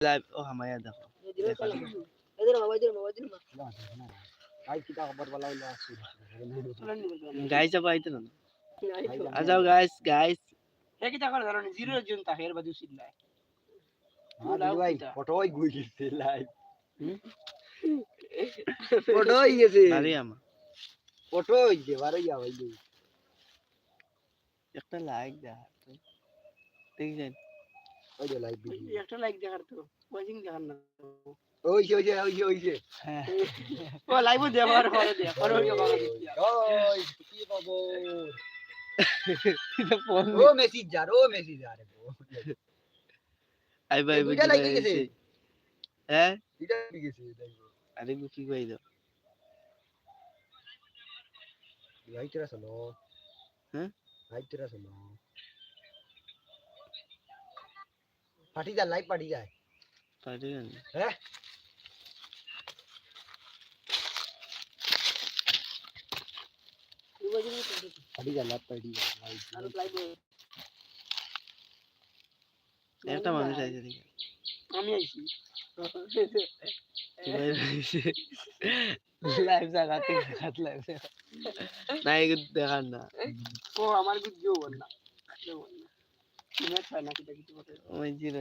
live ও হামায়া দেখো guys আবার আইতে না आ जाओ गाइस गाइस হে কি টাকা জানো জিরো জন থাকে এর বাদু সিল্লায় ভাই ফটোই গুই গেছে লাইভ ফটোই গেছে আরে আমা ফটোই যে বারে যা ভাই একটা লাইক দা ঠিক আছে ওই যে লাইভ ভিডিও একটা লাইক দেখার তো ওয়াচিং দেখার না ওই যে হ্যাঁ ও লাইভও দেখার পরে দেখ পরে ওই বাবা ওই কি বাবু এটা ফোন ও মেসেজ যা আই ভাই দুইটা লাইক গেছে হ্যাঁ দুইটা লাইক গেছে দেখো আরে কি কই দাও লাইক তেরা চলো হ্যাঁ লাইক তেরা চলো পার্টি যা লাইভ পার্টি যায় পারি না হ্যাঁ পার্টি যা লাইভ পার্টি যা আর লাইভ একটা মানুষ আইছে দেখি আমি আইছি লাইভ জায়গাতে দেখাত লাইভ না এই দেখার না ও আমার গুড জো বল না জো বল না তুমি একটা না কিছু বলে ওই জিরো